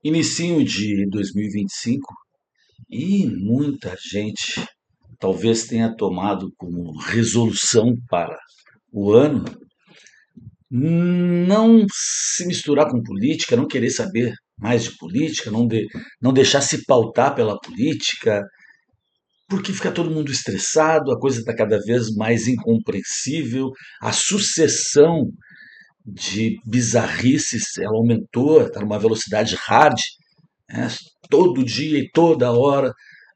Inicinho de 2025 e muita gente talvez tenha tomado como resolução para o ano não se misturar com política, não querer saber mais de política, não deixar se pautar pela política, porque fica todo mundo estressado, a coisa está cada vez mais incompreensível, a sucessão de bizarrices ela aumentou, está numa velocidade hard, né? Todo dia e toda hora.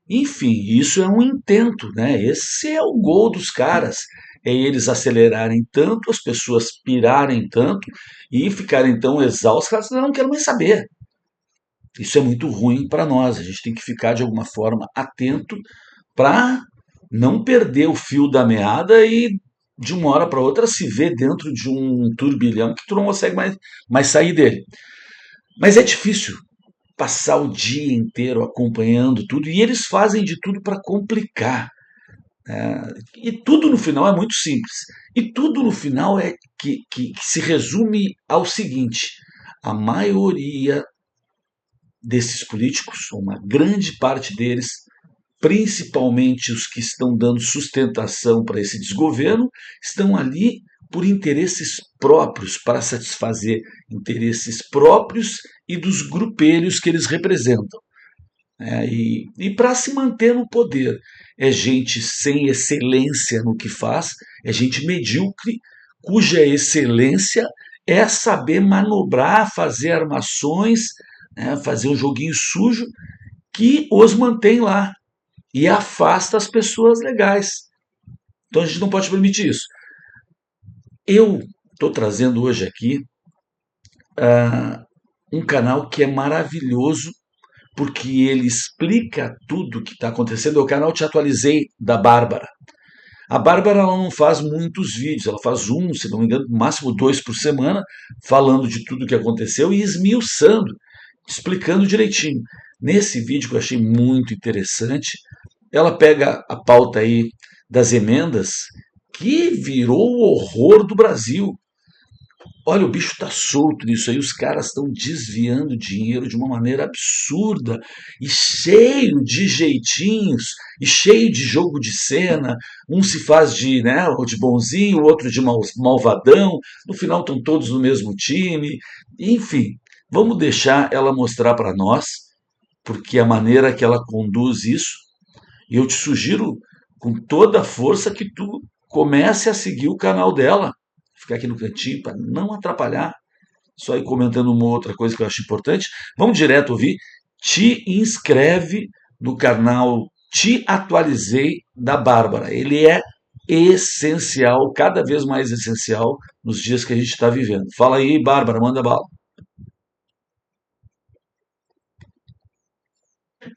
Enfim, isso é um intento, né? Esse é o gol dos caras. É eles acelerarem tanto, as pessoas pirarem tanto e ficarem tão exaustas que elas não querem mais saber. Isso é muito ruim para nós. A gente tem que ficar de alguma forma atento para não perder o fio da meada e de uma hora para outra se ver dentro de um turbilhão que tu não consegue mais sair dele. Mas é difícil passar o dia inteiro acompanhando tudo e eles fazem de tudo para complicar. E tudo no final é muito simples. E tudo no final é que se resume ao seguinte: a maioria desses políticos, uma grande parte deles, principalmente os que estão dando sustentação para esse desgoverno, estão ali por interesses próprios, para satisfazer interesses próprios e dos grupelhos que eles representam. E para se manter no poder. É gente sem excelência no que faz, é gente medíocre, cuja excelência é saber manobrar, fazer armações, né, fazer um joguinho sujo que os mantém lá e afasta as pessoas legais. Então a gente não pode permitir isso. Eu estou trazendo hoje aqui um canal que é maravilhoso porque ele explica tudo o que está acontecendo. É o canal Te Atualizei da Bárbara. A Bárbara ela não faz muitos vídeos, ela faz um, se não me engano, no máximo dois por semana, falando de tudo o que aconteceu e esmiuçando, explicando direitinho. Nesse vídeo que eu achei muito interessante, ela pega a pauta aí das emendas que virou o horror do Brasil. Olha, o bicho tá solto nisso aí, os caras estão desviando dinheiro de uma maneira absurda e cheio de jeitinhos e cheio de jogo de cena. Um se faz de, né, de bonzinho, o outro de malvadão. No final estão todos no mesmo time. Enfim, vamos deixar ela mostrar para nós, porque a maneira que ela conduz isso, e eu te sugiro com toda a força que tu comece a seguir o canal dela, ficar aqui no cantinho para não atrapalhar, só ir comentando uma outra coisa que eu acho importante. Vamos direto ouvir. Te inscreve no canal Te Atualizei da Bárbara. Ele é essencial, cada vez mais essencial nos dias que a gente está vivendo. Fala aí, Bárbara, manda bala.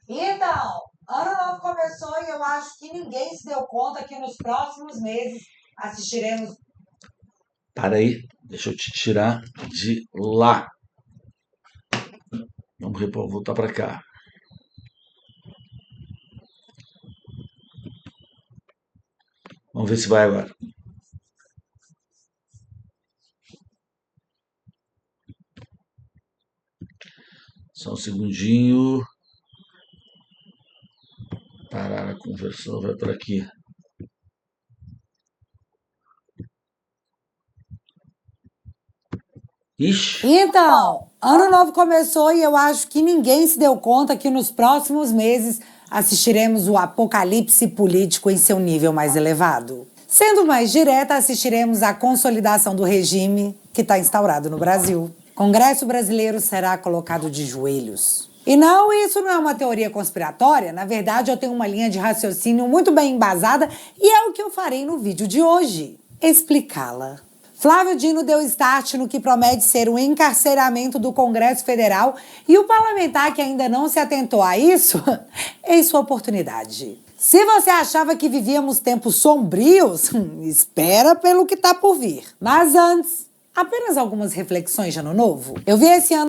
Então, ano novo começou e eu acho que ninguém se deu conta que nos próximos meses assistiremos. Para aí, deixa eu te tirar de lá. Vamos voltar para cá. Vamos ver se vai agora. Só um segundinho. Parar a conversão, vai por aqui. Ixi. Então, ano novo começou e eu acho que ninguém se deu conta que nos próximos meses assistiremos o apocalipse político em seu nível mais elevado. Sendo mais direta, assistiremos à consolidação do regime que está instaurado no Brasil. O Congresso brasileiro será colocado de joelhos. E não, isso não é uma teoria conspiratória. Na verdade, eu tenho uma linha de raciocínio muito bem embasada e é o que eu farei no vídeo de hoje: explicá-la. Flávio Dino deu start no que promete ser o encarceramento do Congresso Federal e o parlamentar que ainda não se atentou a isso, em sua oportunidade. Se você achava que vivíamos tempos sombrios, espera pelo que está por vir. Mas antes, apenas algumas reflexões de ano novo. Eu vi esse ano...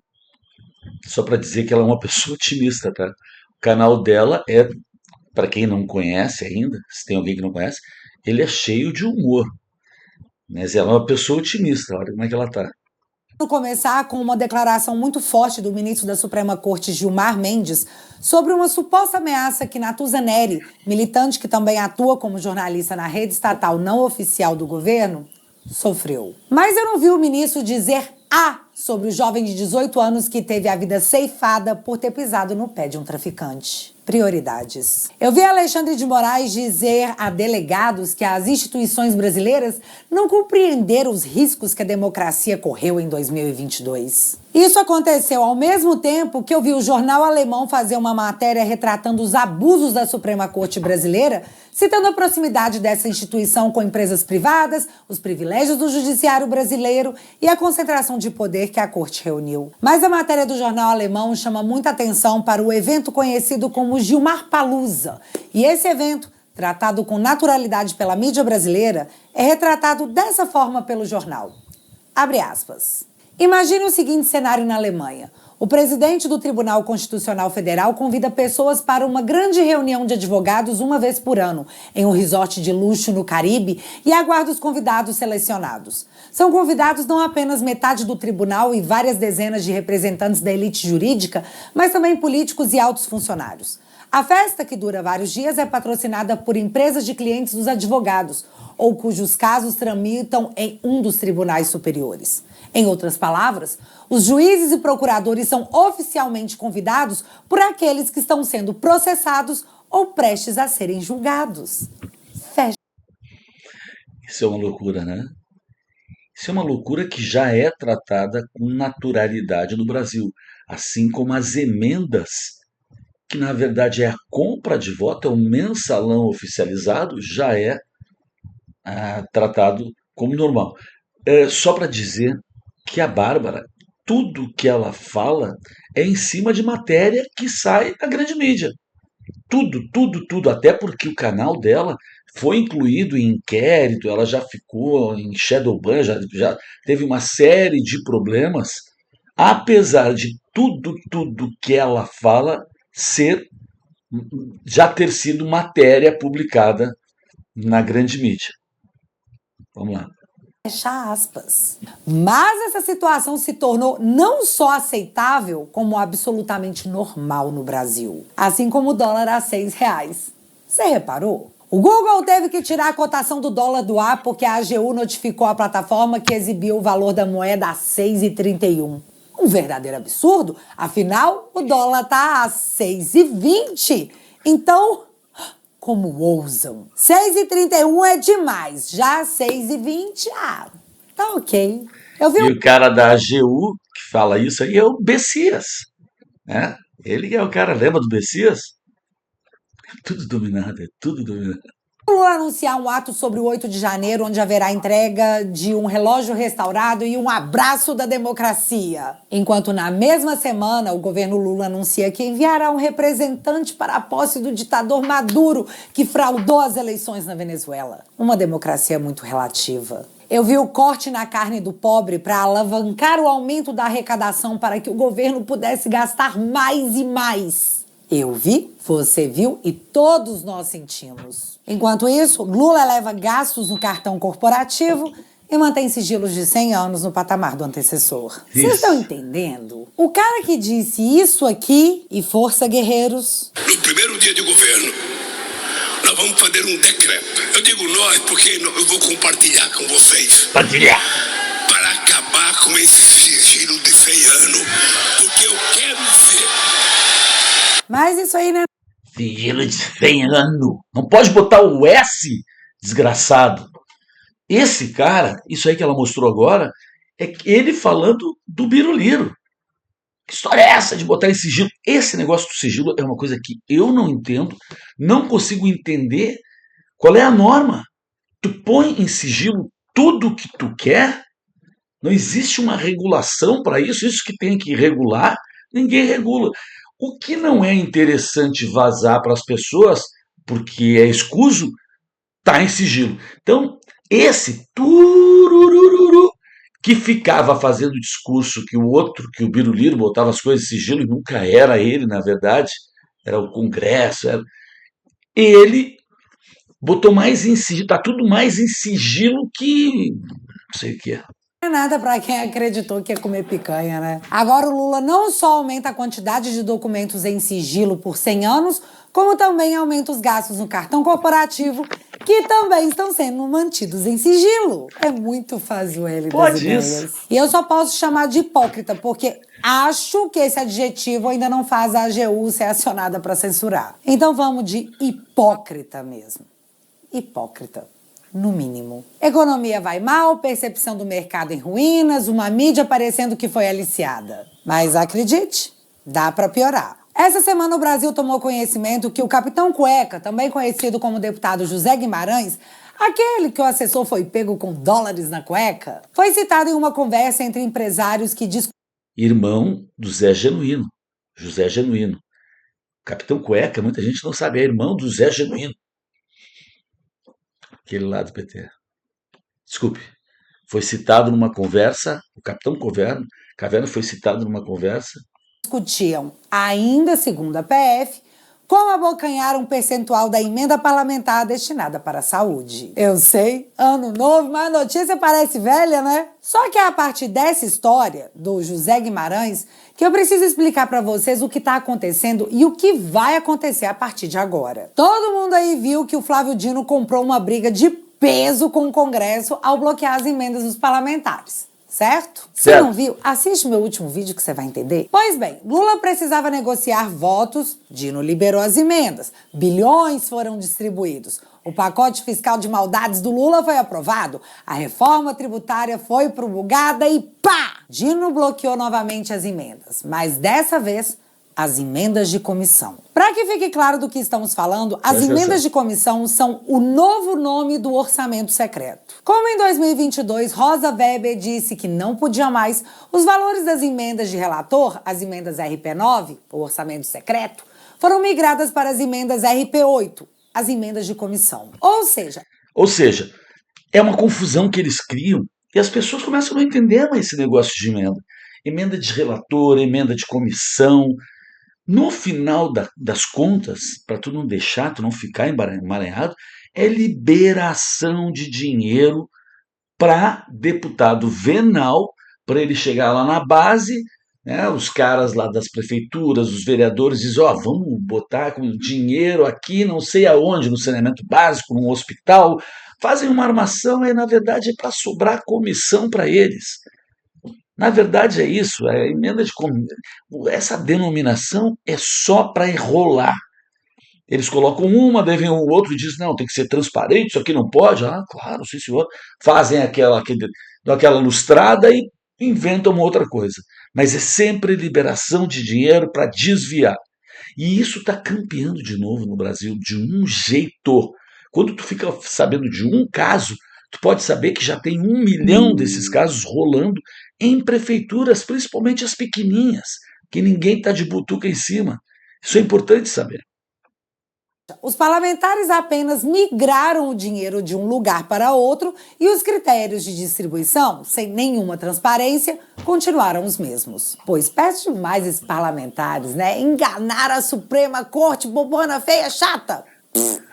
Só para dizer que ela é uma pessoa otimista, tá? O canal dela é, para quem não conhece ainda, se tem alguém que não conhece, ele é cheio de humor. Mas ela é uma pessoa otimista, olha como é que ela tá. Começar com uma declaração muito forte do ministro da Suprema Corte, Gilmar Mendes, sobre uma suposta ameaça que Natuza Neri, militante que também atua como jornalista na rede estatal não oficial do governo, sofreu. Mas eu não vi o ministro dizer A sobre o jovem de 18 anos que teve a vida ceifada por ter pisado no pé de um traficante. Prioridades. Eu vi Alexandre de Moraes dizer a delegados que as instituições brasileiras não compreenderam os riscos que a democracia correu em 2022. Isso aconteceu ao mesmo tempo que eu vi o jornal alemão fazer uma matéria retratando os abusos da Suprema Corte brasileira, citando a proximidade dessa instituição com empresas privadas, os privilégios do judiciário brasileiro e a concentração de poder que a Corte reuniu. Mas a matéria do jornal alemão chama muita atenção para o evento conhecido como Gilmar Palusa. E esse evento, tratado com naturalidade pela mídia brasileira, é retratado dessa forma pelo jornal. Abre aspas. Imagine o seguinte cenário na Alemanha. O presidente do Tribunal Constitucional Federal convida pessoas para uma grande reunião de advogados uma vez por ano, em um resort de luxo no Caribe, e aguarda os convidados selecionados. São convidados não apenas metade do tribunal e várias dezenas de representantes da elite jurídica, mas também políticos e altos funcionários. A festa, que dura vários dias, é patrocinada por empresas de clientes dos advogados, ou cujos casos tramitam em um dos tribunais superiores. Em outras palavras, os juízes e procuradores são oficialmente convidados por aqueles que estão sendo processados ou prestes a serem julgados. Fecha. Isso é uma loucura, né? Isso é uma loucura que já é tratada com naturalidade no Brasil, assim como as emendas, que na verdade é a compra de voto, é o mensalão oficializado, já é tratado como normal. Só para dizer que a Bárbara, tudo que ela fala é em cima de matéria que sai da grande mídia. Tudo, tudo, tudo. Até porque o canal dela foi incluído em inquérito, ela já ficou em shadowban, já teve uma série de problemas, apesar de tudo, tudo que ela fala já ter sido matéria publicada na grande mídia. Vamos lá. Fecha aspas. Mas essa situação se tornou não só aceitável, como absolutamente normal no Brasil. Assim como o dólar a R$6. Você reparou? O Google teve que tirar a cotação do dólar do ar porque a AGU notificou a plataforma que exibiu o valor da moeda a R$6,31. Um verdadeiro absurdo. Afinal, o dólar tá a R$6,20. Então, como ousam? 6,31 é demais. Já 6,20, tá ok. E o cara da AGU que fala isso aí é o Bessias, né? Ele é o cara, lembra do Bessias? Tudo dominado, é tudo dominado. Lula anunciar um ato sobre o 8 de janeiro, onde haverá entrega de um relógio restaurado e um abraço da democracia. Enquanto na mesma semana o governo Lula anuncia que enviará um representante para a posse do ditador Maduro, que fraudou as eleições na Venezuela. Uma democracia muito relativa. Eu vi o corte na carne do pobre para alavancar o aumento da arrecadação para que o governo pudesse gastar mais e mais. Eu vi, você viu e todos nós sentimos. Enquanto isso, Lula eleva gastos no cartão corporativo e mantém sigilos de 100 anos no patamar do antecessor. Vocês estão entendendo? O cara que disse isso aqui, e força guerreiros... No primeiro dia de governo, nós vamos fazer um decreto. Eu digo nós porque eu vou compartilhar com vocês. Compartilhar. Para acabar com esse sigilo de 100 anos, porque eu quero ver. Mas isso aí, né? Sigilo de 100 anos. Não pode botar o S, desgraçado. Esse cara, isso aí que ela mostrou agora, é ele falando do Biruliro. Que história é essa de botar em sigilo? Esse negócio do sigilo é uma coisa que eu não entendo, não consigo entender qual é a norma. Tu põe em sigilo tudo que tu quer? Não existe uma regulação para isso? Isso que tem que regular, ninguém regula. O que não é interessante vazar para as pessoas, porque é escuso, está em sigilo. Então, esse turururu que ficava fazendo discurso que o outro, que o Biruliro botava as coisas em sigilo, e nunca era ele, na verdade, era o Congresso, ele botou mais em sigilo, está tudo mais em sigilo que não sei o que é. Não é nada para quem acreditou que ia comer picanha, né? Agora o Lula não só aumenta a quantidade de documentos em sigilo por 100 anos, como também aumenta os gastos no cartão corporativo, que também estão sendo mantidos em sigilo. É muito Fazio das ideias. E eu só posso chamar de hipócrita, porque acho que esse adjetivo ainda não faz a AGU ser acionada para censurar. Então vamos de hipócrita mesmo. Hipócrita. No mínimo. Economia vai mal, percepção do mercado em ruínas, uma mídia parecendo que foi aliciada. Mas acredite, dá para piorar. Essa semana o Brasil tomou conhecimento que o Capitão Cueca, também conhecido como deputado José Guimarães, aquele que o assessor foi pego com dólares na cueca, foi citado em uma conversa entre empresários que Irmão do Zé Genuíno, José Genuíno. Capitão Cueca, muita gente não sabe, é irmão do Zé Genuíno. Aquele lá do PT. Desculpe. Foi citado numa conversa, o Capitão Caverna foi citado numa conversa. Discutiam, ainda segundo a PF, como abocanhar um percentual da emenda parlamentar destinada para a saúde. Eu sei, ano novo, mas a notícia parece velha, né? Só que é a partir dessa história do José Guimarães que eu preciso explicar para vocês o que está acontecendo e o que vai acontecer a partir de agora. Todo mundo aí viu que o Flávio Dino comprou uma briga de peso com o Congresso ao bloquear as emendas dos parlamentares. Certo? Se não viu, assiste meu último vídeo que você vai entender. Pois bem, Lula precisava negociar votos, Dino liberou as emendas, bilhões foram distribuídos, o pacote fiscal de maldades do Lula foi aprovado, a reforma tributária foi promulgada e pá! Dino bloqueou novamente as emendas, mas dessa vez as emendas de comissão. Para que fique claro do que estamos falando, as emendas de comissão são o novo nome do orçamento secreto. Como em 2022, Rosa Weber disse que não podia mais, os valores das emendas de relator, as emendas RP9, o orçamento secreto, foram migradas para as emendas RP8, as emendas de comissão. Ou seja, é uma confusão que eles criam e as pessoas começam a não entender mais esse negócio de emenda. Emenda de relator, emenda de comissão. No final das contas, para tu não deixar, tu não ficar emaranhado, é liberação de dinheiro para deputado venal, para ele chegar lá na base, né, os caras lá das prefeituras, os vereadores dizem, vamos botar dinheiro aqui, não sei aonde, no saneamento básico, num hospital, fazem uma armação e na verdade é para sobrar comissão para eles. Na verdade é isso, a emenda de essa denominação é só para enrolar. Eles colocam uma, daí vem o outro e diz, não, tem que ser transparente, isso aqui não pode. Ah, claro, sim senhor. Fazem aquela lustrada e inventam uma outra coisa. Mas é sempre liberação de dinheiro para desviar. E isso está campeando de novo no Brasil, de um jeito. Quando tu fica sabendo de um caso, tu pode saber que já tem 1 milhão desses casos rolando em prefeituras, principalmente as pequeninhas, que ninguém está de butuca em cima. Isso é importante saber. Os parlamentares apenas migraram o dinheiro de um lugar para outro e os critérios de distribuição, sem nenhuma transparência, continuaram os mesmos. Pois pede demais esses parlamentares, né? Enganar a Suprema Corte, bobona, feia, chata.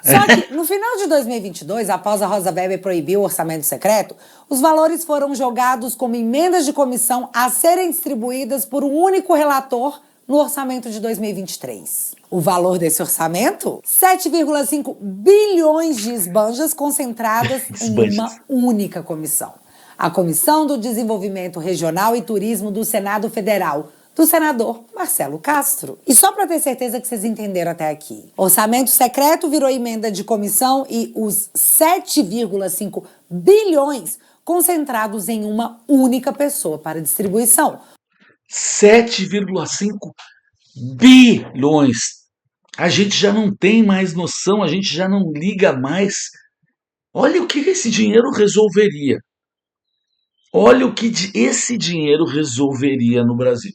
Só que, no final de 2022, após a Rosa Weber proibir o orçamento secreto, os valores foram jogados como emendas de comissão a serem distribuídas por um único relator no orçamento de 2023. O valor desse orçamento? 7,5 bilhões de esbanjas concentradas em uma única comissão. A Comissão do Desenvolvimento Regional e Turismo do Senado Federal, do senador Marcelo Castro. E só para ter certeza que vocês entenderam até aqui. Orçamento secreto virou emenda de comissão e os 7,5 bilhões concentrados em uma única pessoa para distribuição. 7,5 bilhões. A gente já não tem mais noção, a gente já não liga mais. Olha o que esse dinheiro resolveria. Olha o que esse dinheiro resolveria no Brasil.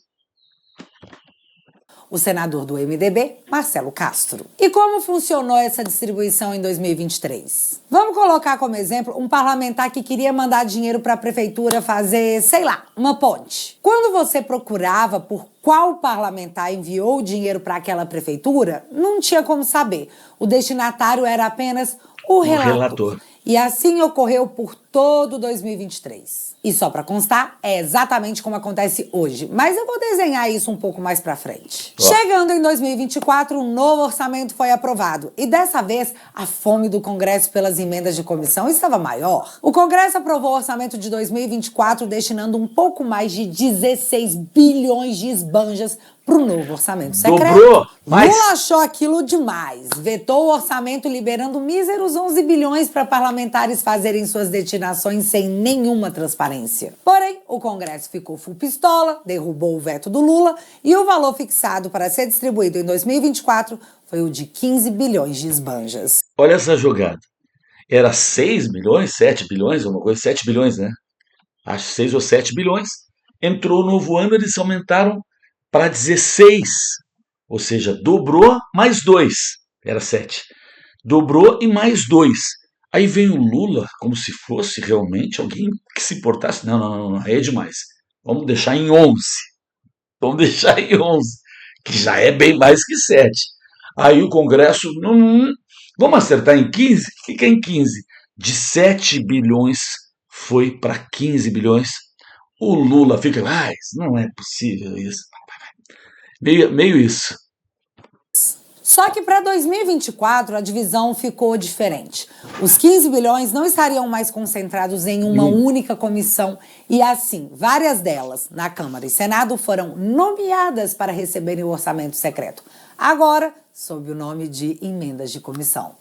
O senador do MDB, Marcelo Castro. E como funcionou essa distribuição em 2023? Vamos colocar como exemplo um parlamentar que queria mandar dinheiro para a prefeitura fazer, sei lá, uma ponte. Quando você procurava por qual parlamentar enviou o dinheiro para aquela prefeitura, não tinha como saber. O destinatário era apenas o relator. E assim ocorreu por todo 2023. E só para constar, é exatamente como acontece hoje, mas eu vou desenhar isso um pouco mais para frente. Chegando em 2024, um novo orçamento foi aprovado e dessa vez a fome do Congresso pelas emendas de comissão estava maior. O Congresso aprovou o orçamento de 2024 destinando um pouco mais de 16 bilhões de esbanjas para o novo orçamento secreto. Dobrou! Mas... Lula achou aquilo demais. Vetou o orçamento liberando míseros 11 bilhões para parlamentares fazerem suas destinações sem nenhuma transparência. Porém, o Congresso ficou full pistola, derrubou o veto do Lula e o valor fixado para ser distribuído em 2024 foi o de 15 bilhões de esbanjas. Olha essa jogada. Era 6 bilhões, 7 bilhões, uma coisa, 7 bilhões, né? Acho 6 ou 7 bilhões. Entrou o novo ano, eles aumentaram para 16, ou seja, dobrou mais 2, era 7. Dobrou e mais 2. Aí vem o Lula, como se fosse realmente alguém que se importasse. Não, aí é demais. Vamos deixar em 11. Vamos deixar em 11, que já é bem mais que 7. Aí o Congresso, vamos acertar em 15? Fica em 15. De 7 bilhões foi para 15 bilhões. O Lula fica, mas não é possível isso. Meio isso. Só que para 2024 a divisão ficou diferente. Os 15 bilhões não estariam mais concentrados em uma única comissão e assim, várias delas, na Câmara e Senado, foram nomeadas para receberem o orçamento secreto. Agora, sob o nome de emendas de comissão.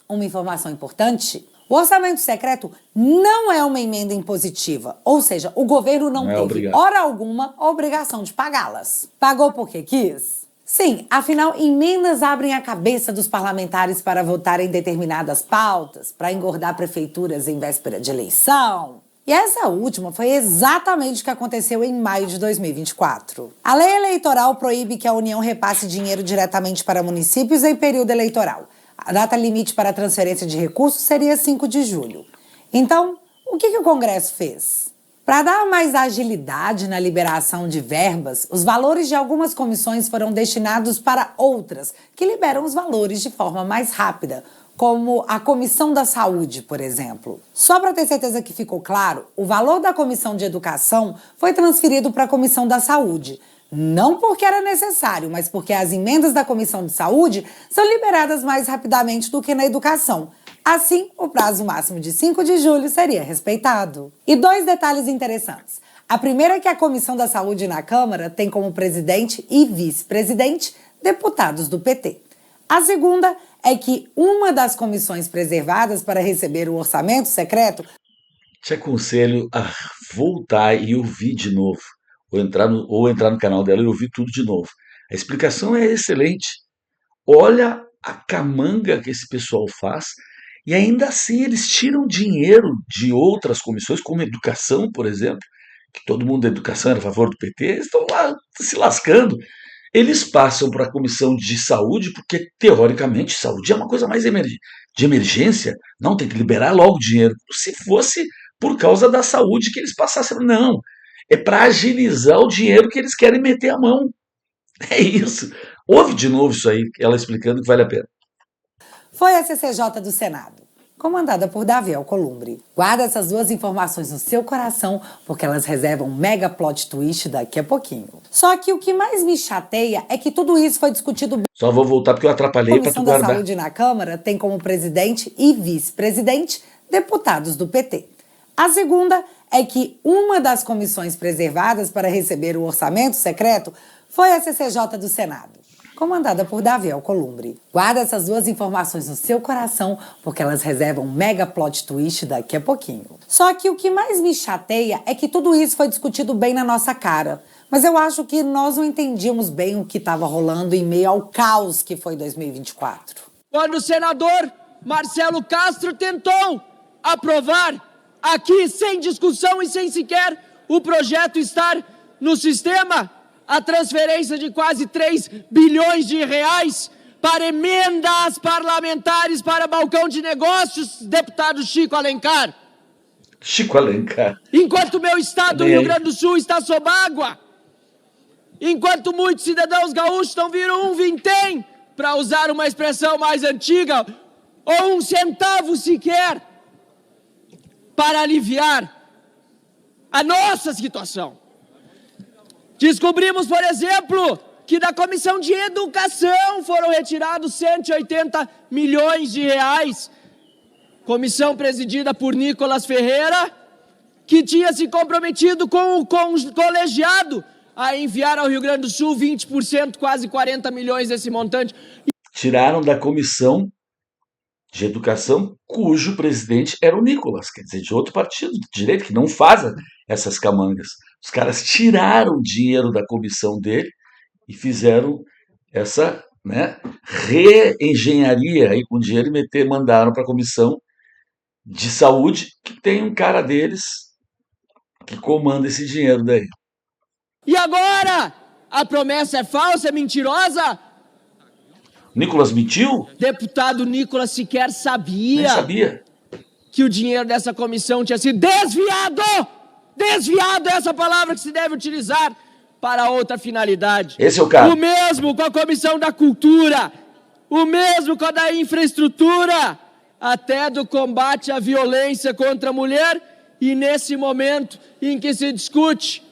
Uma informação importante. O orçamento secreto não é uma emenda impositiva, ou seja, o governo não teve, hora alguma, a obrigação de pagá-las. Pagou porque quis? Sim, afinal, emendas abrem a cabeça dos parlamentares para votarem determinadas pautas, para engordar prefeituras em véspera de eleição. E essa última foi exatamente o que aconteceu em maio de 2024. A lei eleitoral proíbe que a União repasse dinheiro diretamente para municípios em período eleitoral. A data limite para a transferência de recursos seria 5 de julho. Então, o que o Congresso fez? Para dar mais agilidade na liberação de verbas, os valores de algumas comissões foram destinados para outras, que liberam os valores de forma mais rápida, como a Comissão da Saúde, por exemplo. Só para ter certeza que ficou claro, o valor da Comissão de Educação foi transferido para a Comissão da Saúde. Não porque era necessário, mas porque as emendas da Comissão de Saúde são liberadas mais rapidamente do que na educação. Assim, o prazo máximo de 5 de julho seria respeitado. E 2 detalhes interessantes. A primeira é que a Comissão da Saúde na Câmara tem como presidente e vice-presidente deputados do PT. A segunda é que uma das comissões preservadas para receber o orçamento secreto... Te aconselho a voltar e ouvir de novo. Ou entrar no canal dela e ouvir tudo de novo. A explicação é excelente. Olha a camanga que esse pessoal faz e ainda assim eles tiram dinheiro de outras comissões, como educação, por exemplo, que todo mundo da educação era a favor do PT, eles estão lá se lascando. Eles passam para a comissão de saúde, porque teoricamente saúde é uma coisa mais de emergência, não tem que liberar logo dinheiro. Se fosse por causa da saúde que eles passassem, não. É para agilizar o dinheiro que eles querem meter a mão. É isso. Ouve de novo isso aí, ela explicando que vale a pena. Foi a CCJ do Senado, comandada por Davi Alcolumbre. Guarda essas 2 informações no seu coração, porque elas reservam um mega plot twist daqui a pouquinho. Só que o que mais me chateia é que tudo isso foi discutido... Só vou voltar porque eu atrapalhei para tu guardar. A Comissão da Saúde na Câmara tem como presidente e vice-presidente deputados do PT. A segunda é que uma das comissões preservadas para receber o orçamento secreto foi a CCJ do Senado, comandada por Davi Alcolumbre. Guarda essas 2 informações no seu coração, porque elas reservam um mega plot twist daqui a pouquinho. Só que o que mais me chateia é que tudo isso foi discutido bem na nossa cara. Mas eu acho que nós não entendíamos bem o que estava rolando em meio ao caos que foi 2024. Quando o senador Marcelo Castro tentou aprovar aqui, sem discussão e sem sequer o projeto estar no sistema, a transferência de quase 3 bilhões de reais para emendas parlamentares para balcão de negócios, deputado Chico Alencar. Chico Alencar. Enquanto meu estado, o Rio Grande do Sul, está sob água, enquanto muitos cidadãos gaúchos não viram um vintém, para usar uma expressão mais antiga, ou 1 centavo sequer, para aliviar a nossa situação. Descobrimos, por exemplo, que da Comissão de Educação foram retirados 180 milhões de reais. Comissão presidida por Nicolas Ferreira, que tinha se comprometido com o colegiado a enviar ao Rio Grande do Sul 20%, quase 40 milhões desse montante. Tiraram da Comissão de Educação, cujo presidente era o Nicolas, quer dizer, de outro partido de direita, que não faz essas camangas. Os caras tiraram dinheiro da comissão dele e fizeram essa, né, reengenharia aí com dinheiro e mandaram para a Comissão de Saúde, que tem um cara deles que comanda esse dinheiro daí. E agora? A promessa é falsa, é mentirosa? Nicolas mentiu? Deputado Nicolas sequer Nem sabia sabia. que o dinheiro dessa comissão tinha sido desviado! Desviado é essa palavra que se deve utilizar para outra finalidade. Esse é o cara. O mesmo com a Comissão da Cultura, o mesmo com a da Infraestrutura, até do combate à violência contra a mulher, e nesse momento em que se discute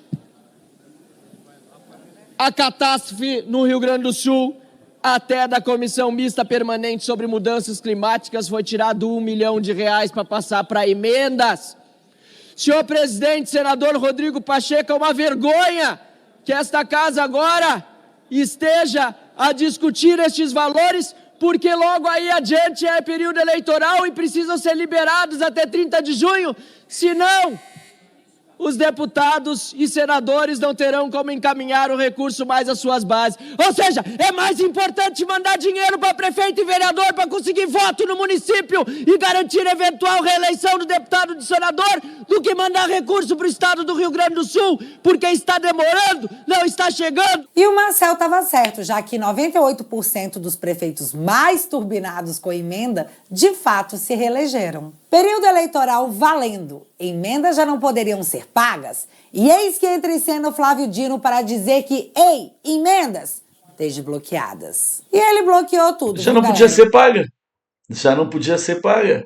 a catástrofe no Rio Grande do Sul, até da Comissão Mista Permanente sobre Mudanças Climáticas foi tirado R$1 milhão para passar para emendas. Senhor presidente, senador Rodrigo Pacheco, é uma vergonha que esta casa agora esteja a discutir estes valores, porque logo aí adiante é período eleitoral e precisam ser liberados até 30 de junho, senão os deputados e senadores não terão como encaminhar o recurso mais às suas bases. Ou seja, é mais importante mandar dinheiro para prefeito e vereador para conseguir voto no município e garantir eventual reeleição do deputado e do senador do que mandar recurso para o estado do Rio Grande do Sul, porque está demorando, não está chegando. E o Marcel estava certo, já que 98% dos prefeitos mais turbinados com emenda, de fato, se reelegeram. Período eleitoral valendo. Emendas já não poderiam ser pagas? E eis que entra em cena o Flávio Dino para dizer que, ei, emendas, desbloqueadas. E ele bloqueou tudo. Já não podia ser paga. Já não podia ser paga.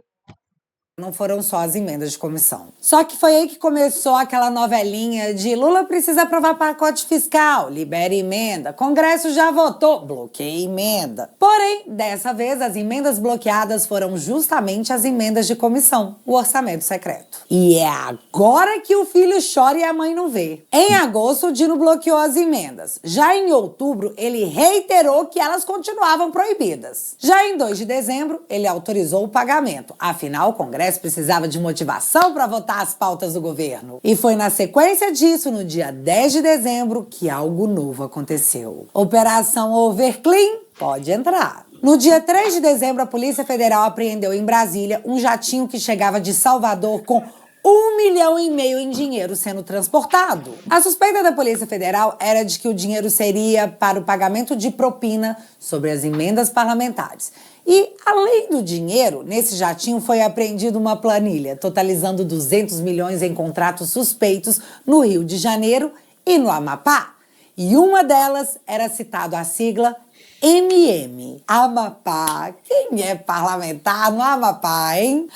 Não foram só as emendas de comissão. Só que foi aí que começou aquela novelinha de Lula precisa aprovar pacote fiscal, libera emenda, Congresso já votou, bloqueia emenda. Porém, dessa vez, as emendas bloqueadas foram justamente as emendas de comissão, o orçamento secreto. E é agora que o filho chora e a mãe não vê. Em agosto, o Dino bloqueou as emendas. Já em outubro, ele reiterou que elas continuavam proibidas. Já em 2 de dezembro, ele autorizou o pagamento. Afinal, o Congresso precisava de motivação para votar as pautas do governo. E foi na sequência disso, no dia 10 de dezembro, que algo novo aconteceu. Operação Overclean pode entrar. No dia 3 de dezembro, a Polícia Federal apreendeu em Brasília um jatinho que chegava de Salvador com R$1,5 milhão em dinheiro sendo transportado. A suspeita da Polícia Federal era de que o dinheiro seria para o pagamento de propina sobre as emendas parlamentares. E, além do dinheiro, nesse jatinho foi apreendida uma planilha, totalizando 200 milhões em contratos suspeitos no Rio de Janeiro e no Amapá. E uma delas era citado a sigla MM. Amapá. Quem é parlamentar no Amapá, hein?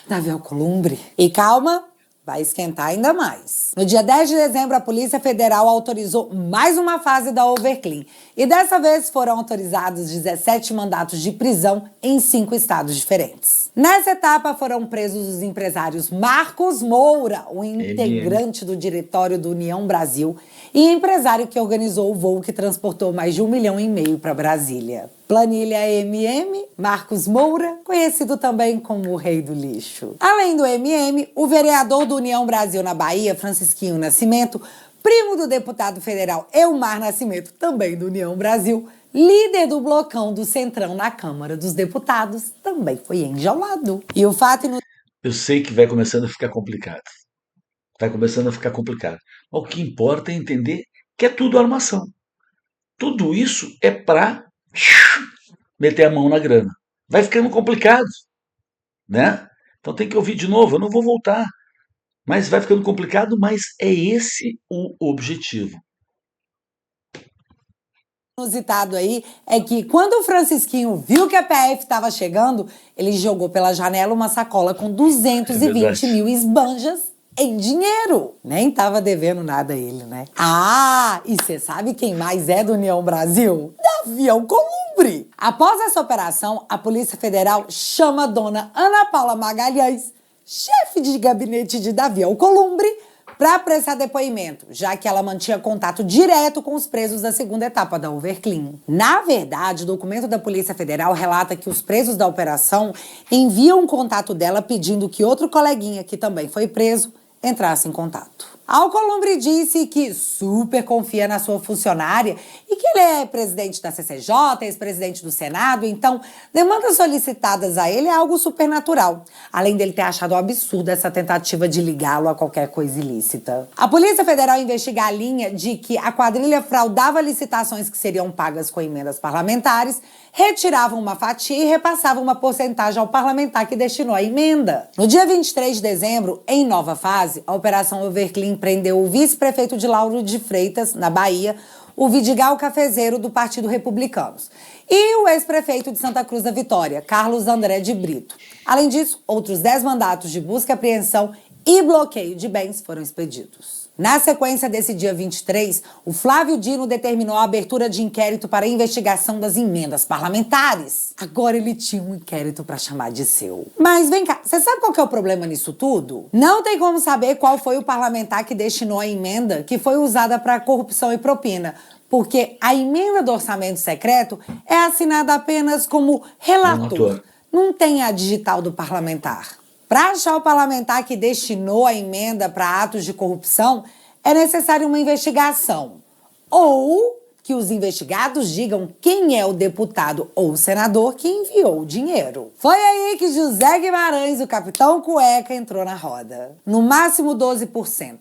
Davi Alcolumbre. E calma, vai esquentar ainda mais. No dia 10 de dezembro, a Polícia Federal autorizou mais uma fase da Overclean. E dessa vez foram autorizados 17 mandatos de prisão em 5 estados diferentes. Nessa etapa foram presos os empresários Marcos Moura, o integrante do diretório do União Brasil, e empresário que organizou o voo que transportou mais de R$1,5 milhão para Brasília. Planilha MM, Marcos Moura, conhecido também como o Rei do Lixo. Além do MM, o vereador do União Brasil na Bahia, Francisquinho Nascimento, primo do deputado federal Elmar Nascimento, também do União Brasil, líder do blocão do Centrão na Câmara dos Deputados, também foi enjaulado. E o fato... Eu sei que vai começando a ficar complicado. Vai começando a ficar complicado. Mas o que importa é entender que é tudo armação. Tudo isso é para meter a mão na grana. Vai ficando complicado, né? Então tem que ouvir de novo. Eu não vou voltar. Mas vai ficando complicado, mas é esse o objetivo. inusitado aí é que quando o Francisquinho viu que a PF estava chegando, ele jogou pela janela uma sacola com 220 mil esbanjas em dinheiro. Nem tava devendo nada a ele, né? Ah, e você sabe quem mais é do União Brasil? Davi Alcolumbre. Após essa operação, a Polícia Federal chama a dona Ana Paula Magalhães, chefe de gabinete de Davi Alcolumbre, para prestar depoimento, já que ela mantinha contato direto com os presos da segunda etapa da Overclean. Na verdade, o documento da Polícia Federal relata que os presos da operação enviam um contato dela pedindo que outro coleguinha, que também foi preso, entrasse em contato. Alcolumbre disse que super confia na sua funcionária e que ele é presidente da CCJ, ex-presidente do Senado, então demandas solicitadas a ele é algo supernatural, além dele ter achado um absurdo essa tentativa de ligá-lo a qualquer coisa ilícita. A Polícia Federal investiga a linha de que a quadrilha fraudava licitações que seriam pagas com emendas parlamentares, retirava uma fatia e repassava uma porcentagem ao parlamentar que destinou a emenda. No dia 23 de dezembro, em nova fase, a Operação Overclean prendeu o vice-prefeito de Lauro de Freitas, na Bahia, o Vidigal Cafezeiro, do Partido Republicanos, e o ex-prefeito de Santa Cruz da Vitória, Carlos André de Brito. Além disso, outros 10 mandatos de busca e apreensão e bloqueio de bens foram expedidos. Na sequência desse dia 23, o Flávio Dino determinou a abertura de inquérito para a investigação das emendas parlamentares. Agora ele tinha um inquérito para chamar de seu. Mas vem cá, você sabe qual que é o problema nisso tudo? Não tem como saber qual foi o parlamentar que destinou a emenda que foi usada para corrupção e propina, porque a emenda do orçamento secreto é assinada apenas como relator. Não tem a digital do parlamentar. Para achar o parlamentar que destinou a emenda para atos de corrupção, é necessário uma investigação. Ou que os investigados digam quem é o deputado ou senador que enviou o dinheiro. Foi aí que José Guimarães, o capitão cueca, entrou na roda. No máximo 12%.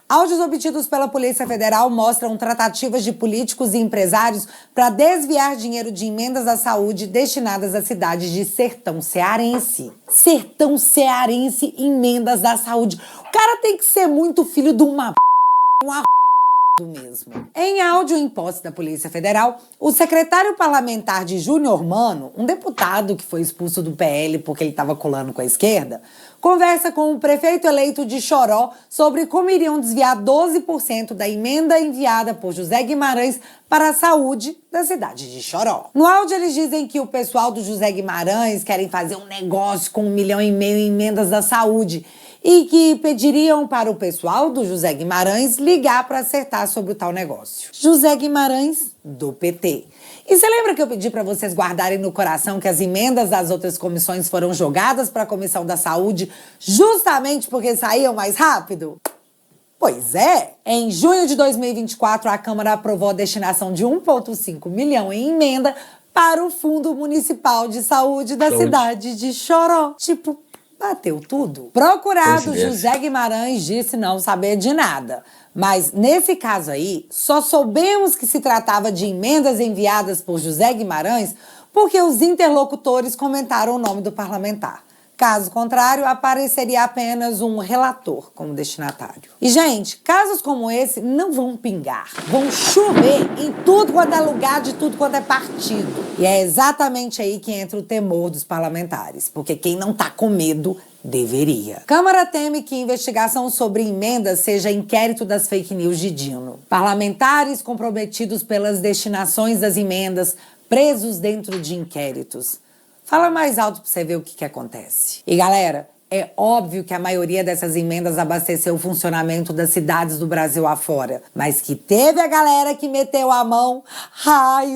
Áudios obtidos pela Polícia Federal mostram tratativas de políticos e empresários para desviar dinheiro de emendas à saúde destinadas à cidade de Sertão Cearense. Sertão Cearense, emendas da saúde. O cara tem que ser muito filho de uma mesmo. Em áudio em posse da Polícia Federal, o secretário parlamentar de Júnior Mano, um deputado que foi expulso do PL porque ele estava colando com a esquerda, conversa com o prefeito eleito de Choró sobre como iriam desviar 12% da emenda enviada por José Guimarães para a saúde da cidade de Choró. No áudio eles dizem que o pessoal do José Guimarães querem fazer um negócio com 1,5 milhão em emendas da saúde e que pediriam para o pessoal do José Guimarães ligar para acertar sobre o tal negócio. José Guimarães, do PT. E você lembra que eu pedi para vocês guardarem no coração que as emendas das outras comissões foram jogadas para a Comissão da Saúde justamente porque saíam mais rápido? Pois é. Em junho de 2024, a Câmara aprovou a destinação de 1,5 milhão em emenda para o Fundo Municipal de Saúde da cidade de Choró. Tipo, bateu tudo. Procurado, José Guimarães disse não saber de nada. Mas, nesse caso aí, só soubemos que se tratava de emendas enviadas por José Guimarães porque os interlocutores comentaram o nome do parlamentar. Caso contrário, apareceria apenas um relator como destinatário. E, gente, casos como esse não vão pingar. Vão chover em tudo quanto é lugar, de tudo quanto é partido. E é exatamente aí que entra o temor dos parlamentares. Porque quem não tá com medo deveria. Câmara teme que investigação sobre emendas seja inquérito das fake news de Dino. Parlamentares comprometidos pelas destinações das emendas, presos dentro de inquéritos. Fala mais alto pra você ver o que acontece. E galera, é óbvio que a maioria dessas emendas abasteceu o funcionamento das cidades do Brasil afora. Mas que teve a galera que meteu a mão,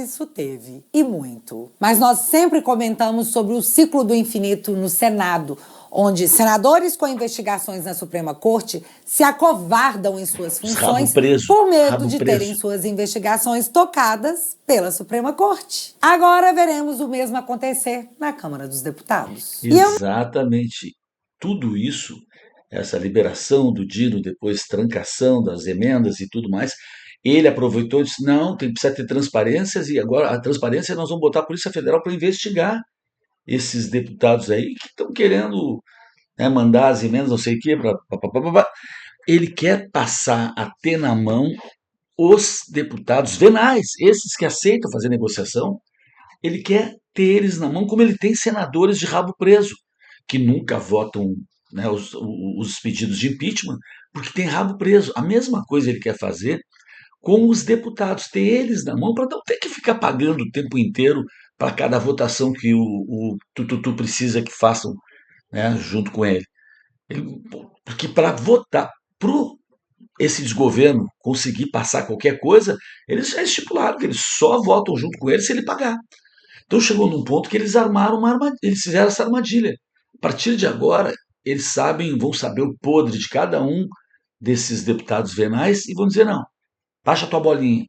isso teve. E muito. Mas nós sempre comentamos sobre o ciclo do infinito no Senado, onde senadores com investigações na Suprema Corte se acovardam em suas funções por medo de terem suas investigações tocadas pela Suprema Corte. Agora veremos o mesmo acontecer na Câmara dos Deputados. Exatamente. Tudo isso, essa liberação do Dino, depois trancação das emendas e tudo mais, ele aproveitou e disse, não, precisa ter transparências e agora a transparência nós vamos botar a Polícia Federal para investigar esses deputados aí que estão querendo, né, mandar as emendas, não sei o quê, ele quer passar a ter na mão os deputados venais, esses que aceitam fazer negociação, ele quer ter eles na mão, como ele tem senadores de rabo preso, que nunca votam, né, os pedidos de impeachment, porque tem rabo preso. A mesma coisa ele quer fazer com os deputados, ter eles na mão para não ter que ficar pagando o tempo inteiro para cada votação que o Tututu precisa que façam, né, junto com ele. Porque para votar para esse desgoverno conseguir passar qualquer coisa, eles já estipularam que eles só votam junto com ele se ele pagar. Então chegou num ponto que eles armaram uma armadilha, eles fizeram essa armadilha. A partir de agora, eles vão saber o podre de cada um desses deputados venais e vão dizer, não, baixa a tua bolinha.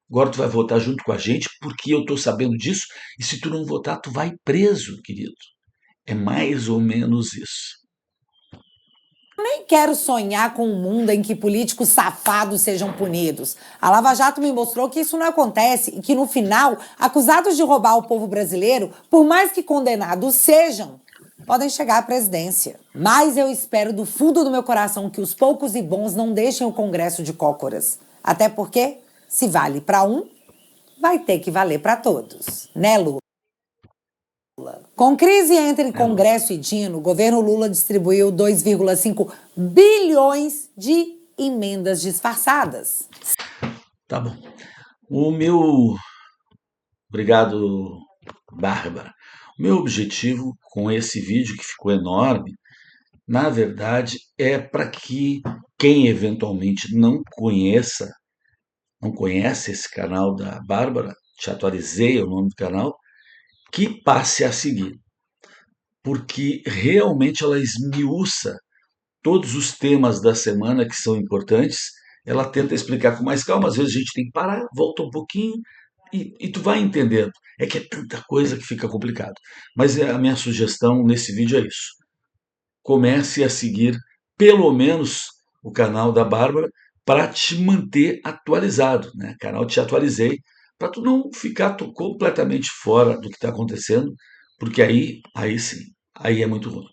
Agora tu vai votar junto com a gente porque eu estou sabendo disso e se tu não votar, tu vai preso, querido. É mais ou menos isso. Nem quero sonhar com um mundo em que políticos safados sejam punidos. A Lava Jato me mostrou que isso não acontece e que, no final, acusados de roubar o povo brasileiro, por mais que condenados sejam, podem chegar à presidência. Mas eu espero do fundo do meu coração que os poucos e bons não deixem o Congresso de cócoras. Até porque, se vale para um, vai ter que valer para todos. Né, Lula? Com crise entre Congresso e Dino, o governo Lula distribuiu 2,5 bilhões de emendas disfarçadas. Tá bom. Obrigado, Bárbara. O meu objetivo com esse vídeo, que ficou enorme, na verdade, é para que quem eventualmente não conhece esse canal da Bárbara, te atualizei o nome do canal, que passe a seguir, porque realmente ela esmiuça todos os temas da semana que são importantes, ela tenta explicar com mais calma, às vezes a gente tem que parar, volta um pouquinho e tu vai entendendo. É que é tanta coisa que fica complicado. Mas a minha sugestão nesse vídeo é isso. Comece a seguir pelo menos o canal da Bárbara para te manter atualizado, né? Canal Te Atualizei, para tu não ficar completamente fora do que está acontecendo, porque aí sim, aí é muito ruim.